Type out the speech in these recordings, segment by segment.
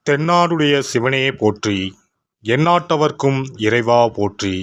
தென்னாடுடைய சிவனே போற்றி, எந்நாட்டவர்க்கும் இறைவா போற்றி.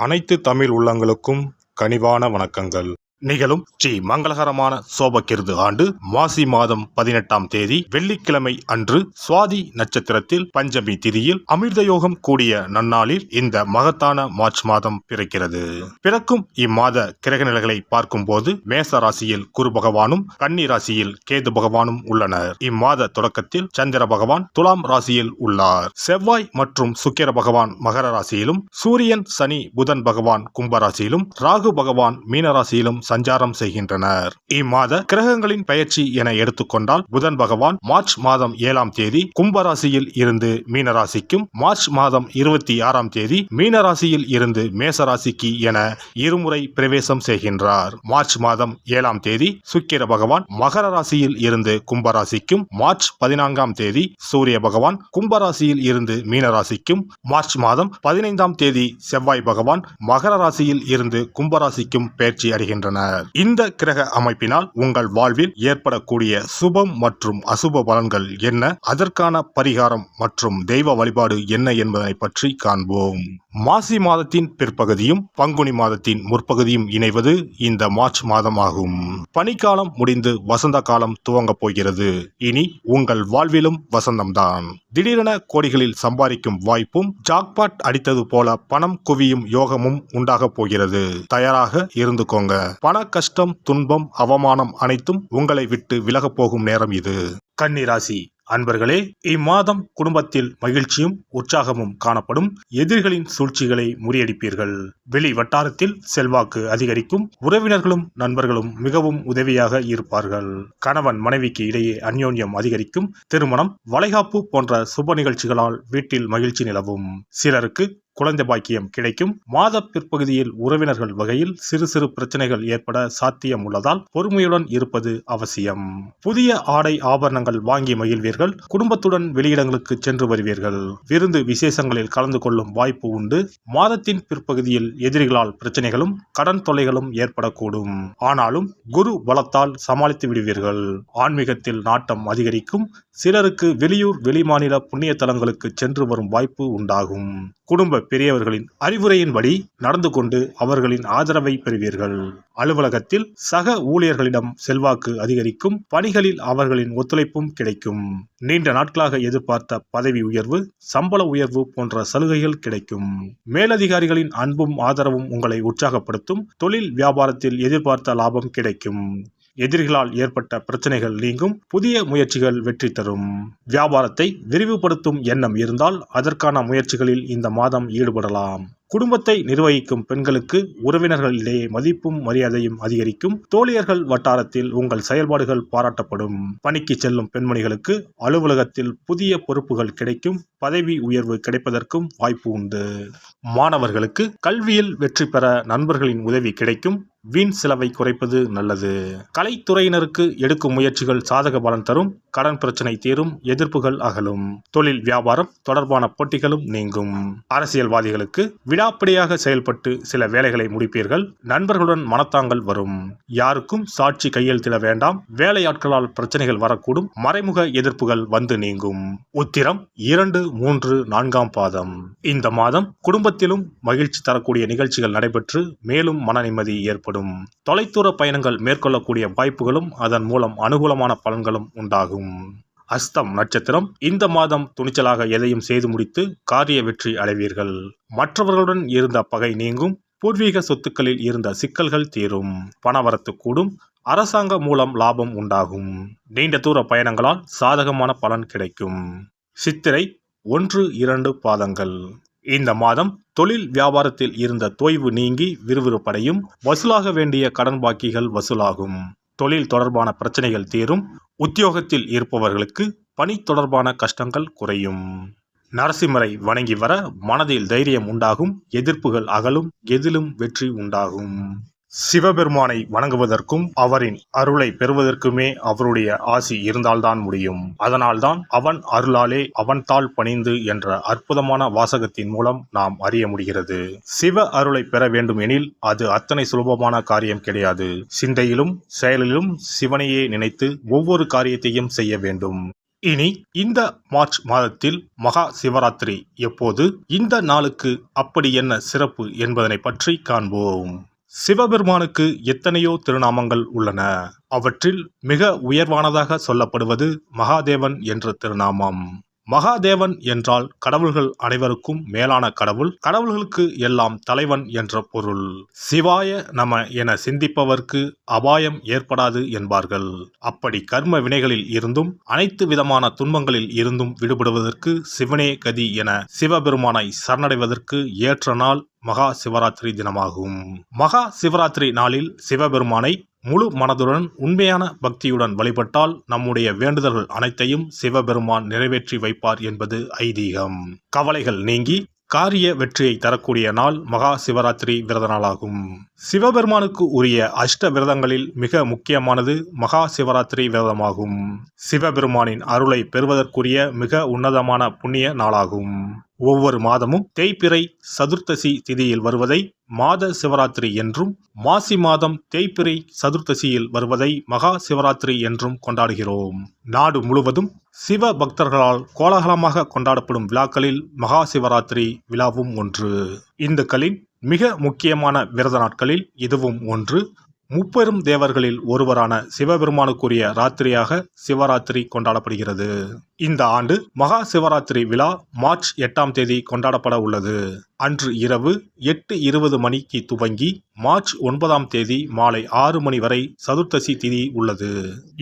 அனைத்து தமிழ் உள்ளங்களுக்கும் கனிவான வணக்கங்கள். நிகழும் ஸ்ரீ மங்களகரமான சோபகிருது ஆண்டு மாசி மாதம் 18ஆம் தேதி வெள்ளிக்கிழமை அன்று சுவாதி நட்சத்திரத்தில் பஞ்சமி திதியில் அமிர்த யோகம் கூடிய நன்னாளில் இந்த மகத்தான மார்ச் மாதம் பிறக்கிறது. பிறக்கும் இம்மாத கிரக நிலைகளை பார்க்கும் போது மேச ராசியில் குரு பகவானும் கன்னி ராசியில் கேது பகவானும் உள்ளனர். இம்மாத தொடக்கத்தில் சந்திர பகவான் துலாம் ராசியில் உள்ளார். செவ்வாய் மற்றும் சுக்கிர பகவான் மகர ராசியிலும், சூரியன் சனி புதன் பகவான் கும்பராசியிலும், ராகு பகவான் மீன ராசியிலும் சஞ்சாரம் செய்கின்றனர். இம்மாத கிரகங்களின் பெயர்ச்சி என எடுத்துக்கொண்டால் புதன் பகவான் மார்ச் மாதம் 7ஆம் தேதி கும்பராசியில் இருந்து மீனராசிக்கும், மார்ச் மாதம் 26ஆம் தேதி மீனராசியில் இருந்து மேசராசிக்கு என இருமுறை பிரவேசம் செய்கின்றார். மார்ச் மாதம் 7ஆம் தேதி சுக்கிர பகவான் மகர ராசியில் இருந்து கும்பராசிக்கும், மார்ச் 14ஆம் தேதி சூரிய பகவான் கும்பராசியில் இருந்து மீனராசிக்கும், மார்ச் மாதம் 15ஆம் தேதி செவ்வாய் பகவான் மகர ராசியில் இருந்து கும்பராசிக்கும் பெயர்ச்சி அடைகின்றனர். இந்த கிரக அமைப்பினால் உங்கள் வாழ்வில் ஏற்படக்கூடிய சுபம் மற்றும் அசுப பலன்கள் என்ன, அதற்கான பரிகாரம் மற்றும் தெய்வ வழிபாடு என்ன என்பதனை பற்றி காண்போம். மாசி மாதத்தின் பிற்பகுதியும் பங்குனி மாதத்தின் முற்பகுதியும் இணைவது இந்த மார்ச் மாதம் ஆகும். பனிக்காலம் முடிந்து வசந்த காலம் துவங்கப் போகிறது. இனி உங்கள் வாழ்விலும் வசந்தம்தான். திடீரென கோடிகளில் சம்பாதிக்கும் வாய்ப்பும், ஜாக்பாட் அடித்தது போல பணம் குவியும் யோகமும் உண்டாக போகிறது. தயாராக இருந்துக்கோங்க. பண கஷ்டம், துன்பம், அவமானம் அனைத்தும் உங்களை விட்டு விலகப் போகும் நேரம் இது. கன்னி ராசி அன்பர்களே, இம்மாதம் குடும்பத்தில் மகிழ்ச்சியும் உற்சாகமும் காணப்படும். எதிரிகளின் சூழ்ச்சிகளை முறியடிப்பீர்கள். வெளி வட்டாரத்தில் செல்வாக்கு அதிகரிக்கும். உறவினர்களும் நண்பர்களும் மிகவும் உதவியாக இருப்பார்கள். கணவன் மனைவிக்கு இடையே அந்யோன்யம் அதிகரிக்கும். திருமணம், வளைகாப்பு போன்ற சுப நிகழ்ச்சிகளால் வீட்டில் மகிழ்ச்சி நிலவும். சிலருக்கு குழந்தை பாக்கியம் கிடைக்கும். மாத பிற்பகுதியில் உறவினர்கள் வகையில் சிறு சிறு பிரச்சனைகள் ஏற்பட சாத்தியம் உள்ளதால் பொறுமையுடன் இருப்பது அவசியம். புதிய ஆடை ஆபரணங்கள் வாங்கி மகிழ்வீர்கள். குடும்பத்துடன் வெளியிடங்களுக்கு சென்று வருவீர்கள். விருந்து விசேஷங்களில் கலந்து கொள்ளும் வாய்ப்பு உண்டு. மாதத்தின் பிற்பகுதியில் எதிரிகளால் பிரச்சனைகளும் கடன் தொல்லைகளும் ஏற்படக்கூடும். ஆனாலும் குரு பலத்தால் சமாளித்து விடுவீர்கள். ஆன்மீகத்தில் நாட்டம் அதிகரிக்கும். சிலருக்கு வெளியூர் வெளிமாநில புண்ணிய தலங்களுக்கு சென்று வரும் வாய்ப்பு உண்டாகும். குடும்ப பெரியவர்களின் அறிவுரையின்படி நடந்து கொண்டு அவர்களின் ஆதரவை பெறுவீர்கள். அலுவலகத்தில் சக ஊழியர்களிடம் செல்வாக்கு அதிகரிக்கும். பணிகளில் அவர்களின் ஒத்துழைப்பும் கிடைக்கும். நீண்ட நாட்களாக எதிர்பார்த்த பதவி உயர்வு, சம்பள உயர்வு போன்ற சலுகைகள் கிடைக்கும். மேலதிகாரிகளின் அன்பும் ஆதரவும் உங்களை உற்சாகப்படுத்தும். தொழில் வியாபாரத்தில் எதிர்பார்த்த லாபம் கிடைக்கும். எதிரிகளால் ஏற்பட்ட பிரச்சனைகள் நீங்கும். புதிய முயற்சிகள் வெற்றி தரும். வியாபாரத்தை விரிவுபடுத்தும் எண்ணம் இருந்தால் அதற்கான முயற்சிகளில் இந்த மாதம் ஈடுபடலாம். குடும்பத்தை நிர்வகிக்கும் பெண்களுக்கு உறவினர்களிடையே மதிப்பும் மரியாதையும் அதிகரிக்கும். தோழியர்கள் வட்டாரத்தில் உங்கள் செயல்பாடுகள் பாராட்டப்படும். பணிக்கு செல்லும் பெண்மணிகளுக்கு அலுவலகத்தில் புதிய பொறுப்புகள் கிடைக்கும். பதவி உயர்வு கிடைப்பதற்கும் வாய்ப்பு உண்டு. மாணவர்களுக்கு கல்வியில் வெற்றி பெற நண்பர்களின் உதவி கிடைக்கும். வீண் செலவை குறைப்பது நல்லது. கலைத்துறையினருக்கு எடுக்கும் முயற்சிகள் சாதக பலன் தரும். கடன் பிரச்சனை தீரும். எதிர்ப்புகள் அகலும். தொழில் வியாபாரம் தொடர்பான போட்டிகளும் நீங்கும். அரசியல்வாதிகளுக்கு விடாப்பிடியாக செயல்பட்டு சில வேலைகளை முடிப்பீர்கள். நண்பர்களுடன் மனத்தாங்கல் வரும். யாருக்கும் சாட்சி கையெழுத்திட வேண்டாம். வேலையாட்களால் பிரச்சனைகள் வரக்கூடும். மறைமுக எதிர்ப்புகள் வந்து நீங்கும். உத்திரம் 2, 3, 4ஆம் பாதம். இந்த மாதம் குடும்பத்திலும் மகிழ்ச்சி தரக்கூடிய நிகழ்ச்சிகள் நடைபெற்று மேலும் மன நிம்மதி ஏற்படும். தொலைதூர பயணங்கள் மேற்கொள்ளக்கூடிய வாய்ப்புகளும் அதன் மூலம் அனுகூலமான பலன்களும் உண்டாகும். அஸ்தம் நட்சத்திரம். இந்த மாதம் துணிச்சலாக எதையும் செய்து முடித்து காரிய வெற்றி அடைவீர்கள். மற்றவர்களுடன் இருந்த பகை நீங்கும். பூர்வீக சொத்துக்களில் இருந்த சிக்கல்கள் தீரும். பணவரத்து கூடும். அரசாங்க மூலம் லாபம் உண்டாகும். நீண்ட தூர பயணங்களால் சாதகமான பலன் கிடைக்கும். சித்திரை 1, 2 பாதங்கள். இந்த மாதம் தொழில் வியாபாரத்தில் இருந்த தொய்வு நீங்கி விறுவிறுப்படையும். வசூலாக வேண்டிய கடன் பாக்கிகள் வசூலாகும். தொழில் தொடர்பான பிரச்சனைகள் தீரும். உத்தியோகத்தில் இருப்பவர்களுக்கு பணி தொடர்பான கஷ்டங்கள் குறையும். நரசிம்மரை வணங்கி வர மனதில் தைரியம் உண்டாகும். எதிர்ப்புகள் அகலும். எதிலும் வெற்றி உண்டாகும். சிவபெருமானை வணங்குவதற்கும் அவரின் அருளை பெறுவதற்குமே அவருடைய ஆசி இருந்தால்தான் முடியும். அதனால்தான் அவன் அருளாலே அவன் தாள் பணிந்து என்ற அற்புதமான வாசகத்தின் மூலம் நாம் அறிய முடிகிறது. சிவ அருளை பெற வேண்டும் எனில் அது அத்தனை சுலபமான காரியம் கிடையாது. சிந்தையிலும் செயலிலும் சிவனையே நினைத்து ஒவ்வொரு காரியத்தையும் செய்ய வேண்டும். இனி இந்த மார்ச் மாதத்தில் மகா சிவராத்திரி எப்போது, இந்த நாளுக்கு அப்படி என்ன சிறப்பு என்பதனை பற்றி காண்போம். சிவபெருமானுக்கு எத்தனையோ திருநாமங்கள் உள்ளன. அவற்றில் மிக உயர்வானதாக சொல்லப்படுவது மகாதேவன் என்ற திருநாமம். மகாதேவன் என்றால் கடவுள்கள் அனைவருக்கும் மேலான கடவுள், கடவுள்களுக்கு எல்லாம் தலைவன் என்ற பொருள். சிவாய நம என சிந்திப்பவர்க்கு அபாயம் ஏற்படாது என்பார்கள். அப்படி கர்ம வினைகளில் இருந்தும் அனைத்து விதமான துன்பங்களில் இருந்தும் விடுபடுவதற்கு சிவனே கதி என சிவபெருமானை சரணடைவதற்கு ஏற்ற நாள் மகா சிவராத்திரி தினமாகும். மகா சிவராத்திரி நாளில் சிவபெருமானை முழு மனதுடன் உண்மையான பக்தியுடன் வழிபட்டால் நம்முடைய வேண்டுதல்கள் அனைத்தையும் சிவபெருமான் நிறைவேற்றி வைப்பார் என்பது ஐதீகம். கவலைகள் நீங்கி காரிய வெற்றியை தரக்கூடிய நாள் மகா சிவராத்திரி விரத நாளாகும். சிவபெருமானுக்கு உரிய அஷ்ட விரதங்களில் மிக முக்கியமானது மகா சிவராத்திரி விரதமாகும். சிவபெருமானின் அருளை பெறுவதற்குரிய மிக உன்னதமான புண்ணிய நாளாகும். ஒவ்வொரு மாதமும் தேய்பிறை சதுர்த்தசி திதியில் வருவதை மாத சிவராத்திரி என்றும், மாசி மாதம் தேய்பிறை சதுர்த்தசியில் வருவதை மகா சிவராத்திரி என்றும் கொண்டாடுகிறோம். நாடு முழுவதும் சிவ பக்தர்களால் கோலாகலமாக கொண்டாடப்படும் விழாக்களில் மகா சிவராத்திரி விழாவும் ஒன்று. இந்துக்களின் மிக முக்கியமான விரத நாட்களில் இதுவும் ஒன்று. முப்பெரும் தேவர்களில் ஒருவரான சிவபெருமானுக்குரிய ராத்திரியாக சிவராத்திரி கொண்டாடப்படுகிறது. இந்த ஆண்டு மகா சிவராத்திரி விழா மார்ச் 8ஆம் தேதி கொண்டாடப்பட உள்ளது. அன்று இரவு 8:20 மணிக்கு துவங்கி மார்ச் 9ஆம் தேதி மாலை 6 மணி வரை சதுர்த்தசி திதி உள்ளது.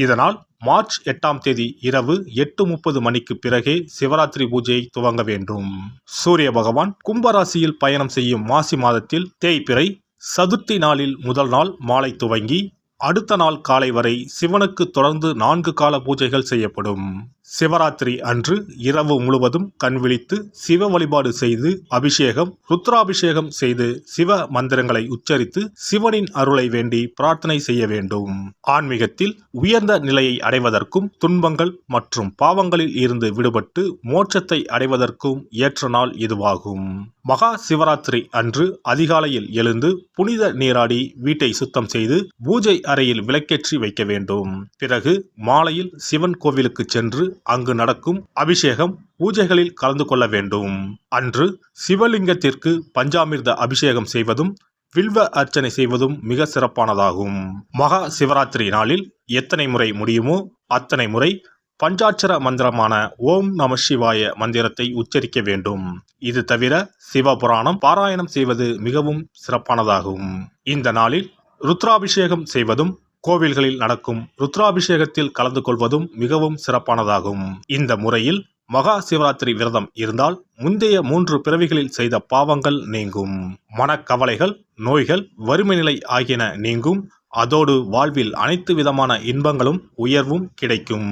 இதனால் மார்ச் 8ஆம் தேதி இரவு 8:30 மணிக்கு பிறகே சிவராத்திரி பூஜையை துவங்க வேண்டும். சூரிய பகவான் கும்பராசியில் பயணம் செய்யும் மாசி மாதத்தில் தேய்பிறை சதுர்த்தி நாளில் முதல் நாள் மாலை துவங்கி அடுத்த நாள் காலை வரை சிவனுக்கு தொடர்ந்து 4 கால பூஜைகள் செய்யப்படும். சிவராத்திரி அன்று இரவு முழுவதும் கண் விழித்து சிவ வழிபாடு செய்து அபிஷேகம், ருத்ராபிஷேகம் செய்து சிவ மந்திரங்களை உச்சரித்து சிவனின் அருளை வேண்டி பிரார்த்தனை செய்ய வேண்டும். ஆன்மீகத்தில் உயர்ந்த நிலையை அடைவதற்கும், துன்பங்கள் மற்றும் பாவங்களில் இருந்து விடுபட்டு மோட்சத்தை அடைவதற்கும் ஏற்ற நாள் இதுவாகும். மகா சிவராத்திரி அன்று அதிகாலையில் எழுந்து புனித நீராடி வீட்டை சுத்தம் செய்து பூஜை அறையில் விளக்கேற்றி வைக்க வேண்டும். பிறகு மாலையில் சிவன் கோவிலுக்கு சென்று அங்கு நடக்கும் அபிஷேகம் பூஜைகளில் கலந்து கொள்ள வேண்டும். அன்று சிவலிங்கத்திற்கு பஞ்சாமிர்த அபிஷேகம் செய்வதும் வில்வ அர்ச்சனை செய்வதும் மிக சிறப்பானதாகும். மகா சிவராத்திரி நாளில் எத்தனை முறை முடியுமோ அத்தனை முறை பஞ்சாட்சர மந்திரமான ஓம் நம சிவாய மந்திரத்தை உச்சரிக்க வேண்டும். இது தவிர சிவபுராணம் பாராயணம் செய்வது மிகவும் சிறப்பானதாகும். இந்த நாளில் ருத்ராபிஷேகம் செய்வதும் கோவில்களில் நடக்கும் ருத்ராபிஷேகத்தில் கலந்து கொள்வதும் மிகவும் சிறப்பானதாகும். இந்த முறையில் மகா சிவராத்திரி விரதம் இருந்தால் முந்தைய 3 பிறவிகளில் செய்த பாவங்கள் நீங்கும். மனக்கவலைகள், நோய்கள், வறுமை நிலை ஆகியன நீங்கும். அதோடு வாழ்வில் அனைத்து விதமான இன்பங்களும் உயர்வும் கிடைக்கும்.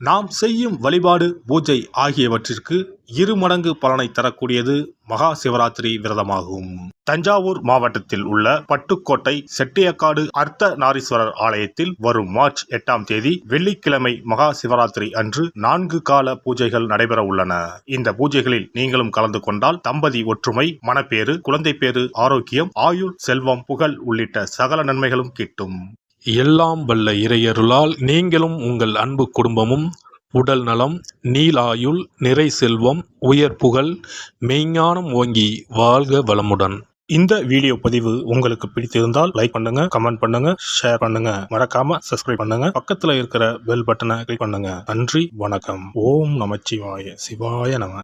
நாம் செய்யும் வழிபாடு, பூஜை ஆகியவற்றிற்கு 2 மடங்கு பலனை தரக்கூடியது மகா சிவராத்திரி விரதமாகும். தஞ்சாவூர் மாவட்டத்தில் உள்ள பட்டுக்கோட்டை செட்டியக்காடு அர்த்த நாரீஸ்வரர் ஆலயத்தில் வரும் மார்ச் 8ஆம் தேதி வெள்ளிக்கிழமை மகா சிவராத்திரி அன்று 4 கால பூஜைகள் நடைபெற உள்ளன. இந்த பூஜைகளில் நீங்களும் கலந்து கொண்டால் தம்பதி ஒற்றுமை, மனப்பேறு, குழந்தை பேறு, ஆரோக்கியம், ஆயுள், செல்வம், புகழ் உள்ளிட்ட சகல நன்மைகளும் கிட்டும். எல்லாம் வல்ல இறையருளால் நீங்களும் உங்கள் அன்பு குடும்பமும் உடல் நலம், நீலாயுள், நிறை செல்வம், உயர் புகழ், மெய்ஞானம் ஓங்கி வாழ்க வளமுடன். இந்த வீடியோ பதிவு உங்களுக்கு பிடித்திருந்தால் லைக் பண்ணுங்க, கமெண்ட் பண்ணுங்க, ஷேர் பண்ணுங்க, மறக்காம சப்ஸ்கிரைப் பண்ணுங்க, பக்கத்துல இருக்கிற பெல் பட்டனை கிளிக் பண்ணுங்க. நன்றி, வணக்கம். ஓம் நமச்சிவாய. சிவாய நம.